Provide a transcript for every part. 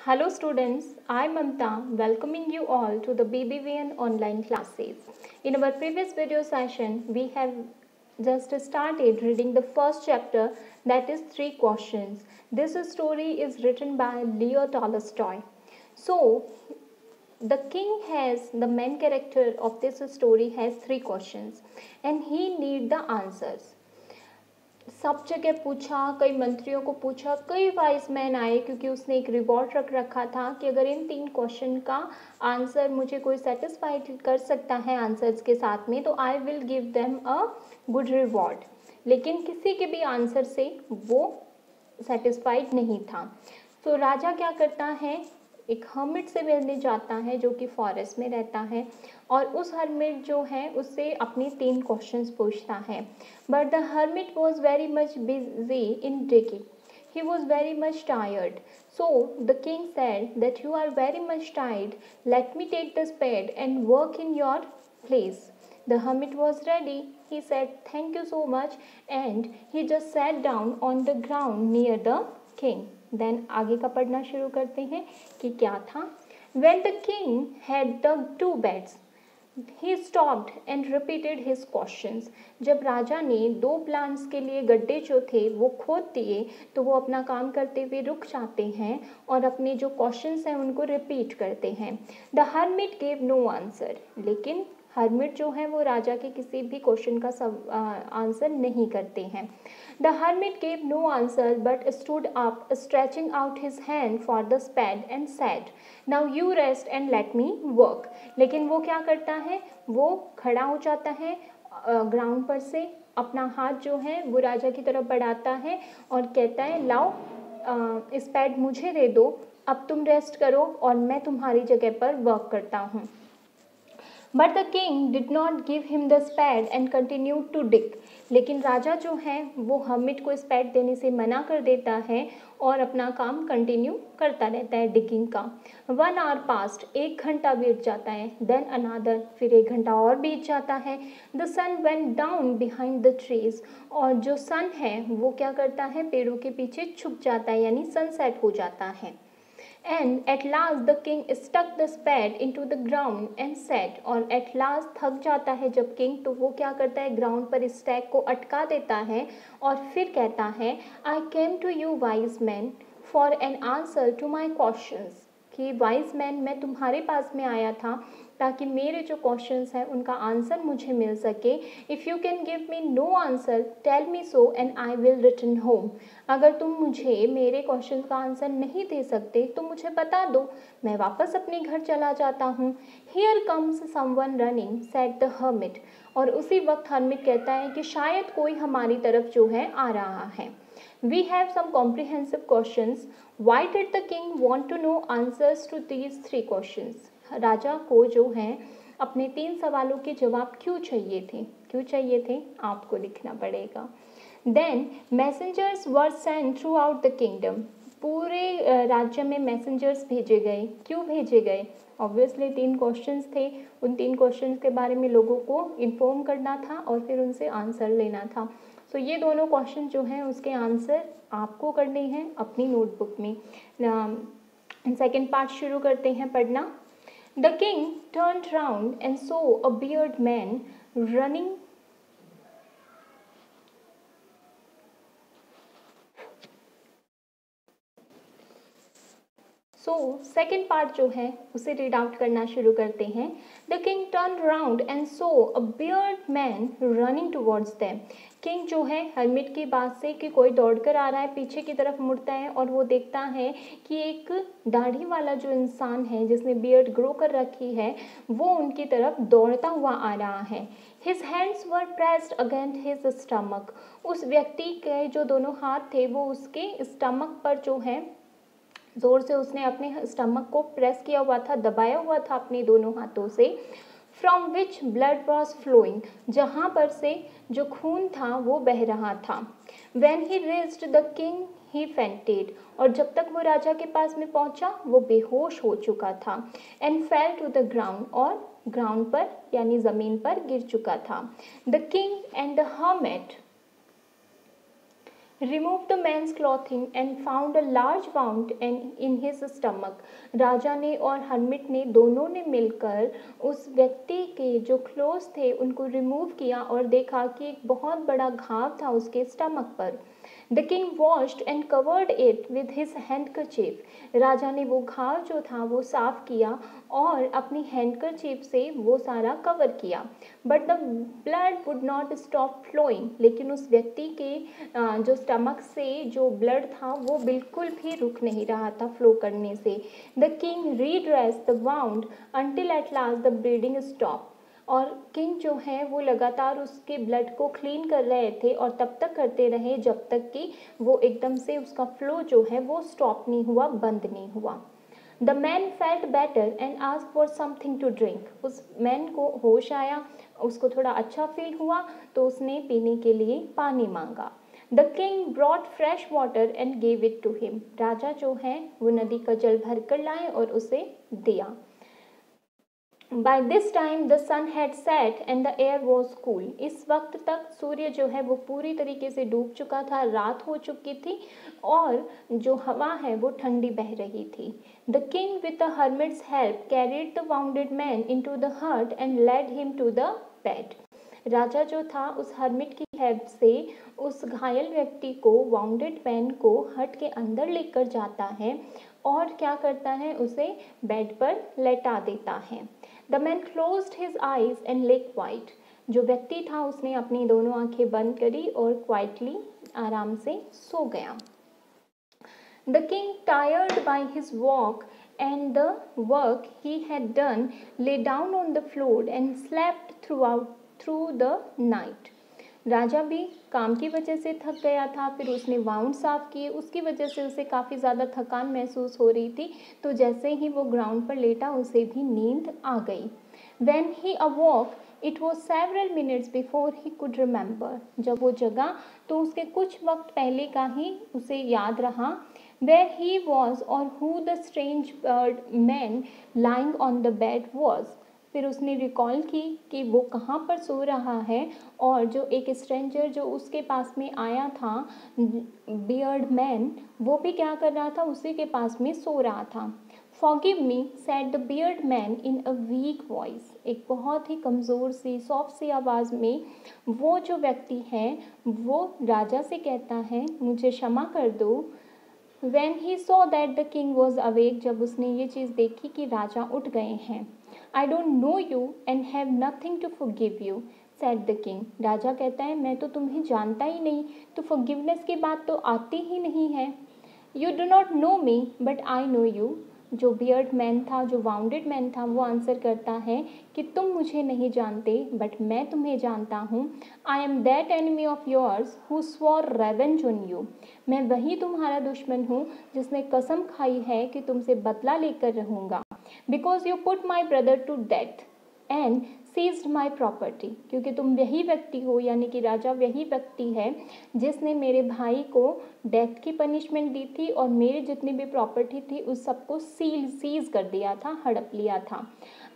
Hello students, I am Mamta welcoming you all to the BBVN online classes. In our previous video session, we have just started reading the first chapter, that is 3 questions. This story is written by Leo Tolstoy. So, the main character of this story has 3 questions and he need the answers. सब जगह पूछा, कई मंत्रियों को पूछा, कई wise man आए क्योंकि उसने एक रिवॉर्ड रख रखा था कि अगर इन 3 क्वेश्चन का आंसर मुझे कोई सेटिस्फाइड कर सकता है आंसर्स के साथ में तो I will give them a good reward. लेकिन किसी के भी आंसर से वो सेटिस्फाइड नहीं था। तो राजा क्या करता है, एक हर्मिट से मिलने जाता है जो कि फॉरेस्ट में रहता है और उस हर्मिट जो है उससे अपने 3 क्वेश्चंस पूछता है। But the hermit was very much busy in digging, he was very much tired. So the king said that you are very much tired, let me take the spade and work in your place. The hermit was ready. He said thank you so much and he just sat down on the ground near the king. Then आगे का पढ़ना शुरू करते हैं कि क्या था। When the king had dug 2 beds, he stopped and repeated his questions. जब राजा ने 2 प्लांट्स के लिए गड्ढे जो थे वो खोद दिए तो वो अपना काम करते हुए रुक जाते हैं और अपने जो क्वेश्चंस हैं उनको रिपीट करते हैं। The hermit gave no answer, लेकिन हर्मिट जो है वो राजा के किसी भी क्वेश्चन का आंसर नहीं करते हैं। The hermit gave no answer but stood up stretching out his hand for the spade and said now you rest and let me work. लेकिन वो क्या करता है, वो खड़ा हो जाता है ग्राउंड पर से, अपना हाथ जो है वो राजा की तरफ बढ़ाता है और कहता है लाओ स्पेड मुझे दे दो, अब तुम रेस्ट करो और मैं तुम्हारी जगह पर वर्क करता हूँ। But the king did not give him the spade and continued to dig. लेकिन राजा जो है वो हर्मिट को स्पेड देने से मना कर देता है और अपना काम कंटिन्यू करता रहता है डिगिंग का। 1 hour passed, 1 घंटा बीत जाता है। Then another, फिर 1 घंटा और बीत जाता है। The sun went down behind the trees, और जो सन है वो क्या करता है, पेड़ों के पीछे छुप जाता है यानी सनसेट हो जाता है। And at last the king stuck the spade into the ground and said, और at last थक जाता है जब किंग तो वो क्या करता है, ग्राउंड पर स्टैक को अटका देता है और फिर कहता है I came to you wise men for an answer to my questions, कि वाइज मैन मैं तुम्हारे पास में आया था ताकि मेरे जो क्वेश्चंस हैं उनका आंसर मुझे मिल सके। If you can give me no answer tell me so and I will return home. अगर तुम मुझे मेरे क्वेश्चन का आंसर नहीं दे सकते तो मुझे बता दो, मैं वापस अपने घर चला जाता हूँ। Here comes someone running said the hermit, और उसी वक्त हर्मिट कहता है कि शायद कोई हमारी तरफ जो है आ रहा है। We have some comprehensive questions. Why did the king want to know answers to these 3 questions? राजा को जो है अपने 3 सवालों के जवाब क्यों चाहिए थे आपको लिखना पड़ेगा। Then messengers were sent throughout the kingdom. पूरे राज्य में मैसेंजर्स भेजे गए। क्यों भेजे गए? ऑब्वियसली 3 क्वेश्चंस थे, उन 3 क्वेश्चंस के बारे में लोगों को इन्फॉर्म करना था और फिर उनसे आंसर लेना था। तो ये दोनों क्वेश्चन जो हैं उसके आंसर आपको करने हैं अपनी नोटबुक में। सेकेंड पार्ट शुरू करते हैं पढ़ना। The king turned round and saw a bearded man running second part जो है उसे रीड आउट करना शुरू करते हैं। The king turn round and so a beard man running towards them. King जो है हर्मिट की बात से कि कोई दौड़कर आ रहा है पीछे की तरफ मुड़ता है और वो देखता है कि एक दाढ़ी वाला जो इंसान है जिसने बियर्ड ग्रो कर रखी है वो उनकी तरफ दौड़ता हुआ आ रहा है। His hands were pressed against his stomach. उस व्यक्ति के जो दोनों हाथ थे वो उसके स्टमक पर जो है जोर से उसने अपने स्टमक को प्रेस किया हुआ था, दबाया हुआ था अपने दोनों हाथों से। From which blood was flowing, जहाँ पर से जो खून था वो बह रहा था। When he raised the king he fainted, और जब तक वो राजा के पास में पहुंचा वो बेहोश हो चुका था। And fell to the ground, और ग्राउंड पर यानी ज़मीन पर गिर चुका था। The king and the hermit remove the man's clothing and found a large wound and in his stomach. राजा ने और हर्मिट ने दोनों ने मिलकर उस व्यक्ति के जो क्लोथ्स थे उनको रिमूव किया और देखा कि एक बहुत बड़ा घाव था उसके स्टमक पर। The king washed and covered it with his handkerchief. राजा ने वो घाव जो था वो साफ किया और अपनी हैंडकरचीफ से वो सारा कवर किया। But the blood would not stop flowing. लेकिन उस व्यक्ति के जो स्टमक से जो ब्लड था वो बिल्कुल भी रुक नहीं रहा था फ्लो करने से। The king redress the wound until at last the bleeding stop. और किंग जो है वो लगातार उसके ब्लड को क्लीन कर रहे थे और तब तक करते रहे जब तक कि वो एकदम से उसका फ्लो जो है वो स्टॉप नहीं हुआ, बंद नहीं हुआ। The man felt better and ask for something to drink. उस मैन को होश आया, उसको थोड़ा अच्छा फील हुआ तो उसने पीने के लिए पानी मांगा। The king brought fresh water and gave it to him. राजा जो है वो नदी का जल भर कर लाए और उसे दिया। By this time the sun had set and the air was cool. इस वक्त तक सूर्य जो है वो पूरी तरीके से डूब चुका था, रात हो चुकी थी और जो हवा है वो ठंडी बह रही थी। The king with the hermit's help carried the wounded man into the hut and led him to the bed. राजा जो था उस हर्मिट की हेल्प से उस घायल व्यक्ति को, वाउंडेड मैन को हट के अंदर लेकर जाता है और क्या करता है, उसे बेड पर लेटा देता है। The man closed his eyes and ले क्वाइट। जो व्यक्ति था उसने अपनी दोनों आंखें बंद करी और क्वाइटली आराम से सो गया। The king tired by his walk and the work he had done lay down on the floor and slept through the night. राजा भी काम की वजह से थक गया था, फिर उसने वाउंड साफ किए, उसकी वजह से उसे काफ़ी ज़्यादा थकान महसूस हो रही थी, तो जैसे ही वो ग्राउंड पर लेटा उसे भी नींद आ गई। When he awoke, it was several minutes before he could remember. जब वो जगा तो उसके कुछ वक्त पहले का ही उसे याद रहा where he was or who the strange man lying on the bed was. फिर उसने रिकॉल की कि वो कहाँ पर सो रहा है और जो एक स्ट्रेंजर जो उसके पास में आया था, बियर्ड मैन, वो भी क्या कर रहा था, उसी के पास में सो रहा था। Forgive me, said the bearded man in a weak voice. एक बहुत ही कमज़ोर सी सॉफ्ट सी आवाज़ में वो जो व्यक्ति है वो राजा से कहता है, मुझे क्षमा कर दो। When he saw that the king was awake, जब उसने ये चीज़ देखी कि राजा उठ गए हैं। I don't know you and have nothing to forgive you, said the king. राजा कहता है मैं तो तुम्हें जानता ही नहीं, तो forgiveness की बात तो आती ही नहीं है। You do not know me, but I know you. जो बियर्ड मैन था, जो वाउंडेड मैन था, वो आंसर करता है कि तुम मुझे नहीं जानते बट मैं तुम्हें जानता हूँ। I am that enemy of yours who swore revenge on you. मैं वही तुम्हारा दुश्मन हूँ जिसने कसम खाई है कि तुमसे बदला लेकर रहूँगा। Because you put my brother to death and seized my property. क्योंकि तुम वही व्यक्ति हो, यानी कि राजा वही व्यक्ति है जिसने मेरे भाई को डेथ की पनिशमेंट दी थी और मेरे जितनी भी प्रॉपर्टी थी उस सबको सीज कर दिया था, हड़प लिया था।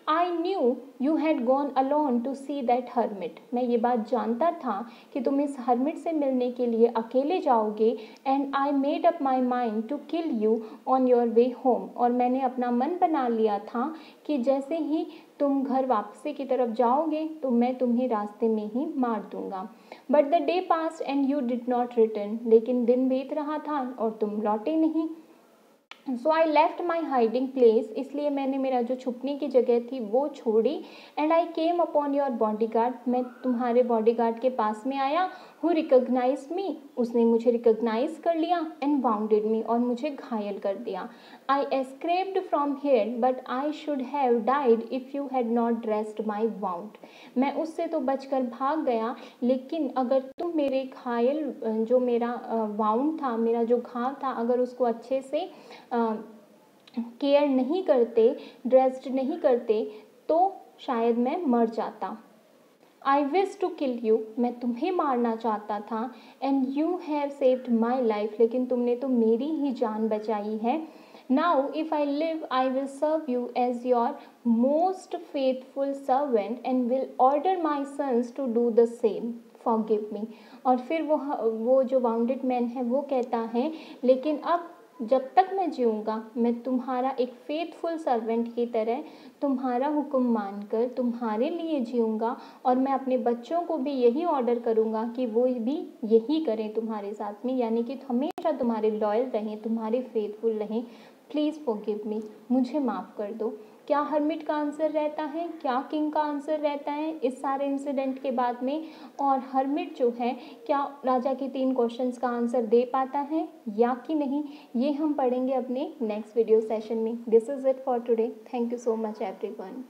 I knew you had gone alone to see that hermit. मैं ये बात जानता था कि तुम इस हर्मिट से मिलने के लिए अकेले जाओगे। And I made up my mind to kill you on your way home. और मैंने अपना मन बना लिया था कि जैसे ही तुम घर वापसी की तरफ जाओगे तो मैं तुम्हें रास्ते में ही मार दूंगा। But the day pass and you did not return. लेकिन दिन बीत रहा था और तुम लौटे नहीं। So I left my hiding place. इसलिए मैंने मेरा जो छुपने की जगह थी वो छोड़ी। And I came upon your bodyguard. मैं तुम्हारे बॉडी गार्ड के पास में आया। Who recognize me. उसने मुझे रिकॉग्नाइज कर लिया। And wounded me. और मुझे घायल कर दिया। I escaped from here but I should have died if you had not dressed my wound. मैं उससे तो बचकर भाग गया, लेकिन अगर तुम मेरे घायल जो मेरा वाउंड था, मेरा जो घाव था, अगर उसको अच्छे से केयर नहीं करते, ड्रेस्ड नहीं करते, तो शायद मैं मर जाता। I wish to kill you. मैं तुम्हें मारना चाहता था। And you have saved my life. लेकिन तुमने तो मेरी ही जान बचाई है। Now if I live I will serve you as your most faithful servant and will order my sons to do the same. Forgive me. और फिर वो जो वाउंडेड मैन है वो कहता है, लेकिन अब जब तक मैं जीऊँगा मैं तुम्हारा एक फेथफुल सर्वेंट की तरह तुम्हारा हुक्म मानकर तुम्हारे लिए जीऊँगा, और मैं अपने बच्चों को भी यही ऑर्डर करूँगा कि वो भी यही करें तुम्हारे साथ में, यानी कि हमेशा तुम्हारे लॉयल रहें, तुम्हारे फेथफुल रहें। प्लीज़ फॉरगिव मी, मुझे माफ़ कर दो। क्या हर्मिट का आंसर रहता है, क्या किंग का आंसर रहता है इस सारे इंसिडेंट के बाद में, और हर्मिट जो है क्या राजा के 3 क्वेश्चंस का आंसर दे पाता है या कि नहीं, ये हम पढ़ेंगे अपने नेक्स्ट वीडियो सेशन में। This is it for today. Thank you so much everyone.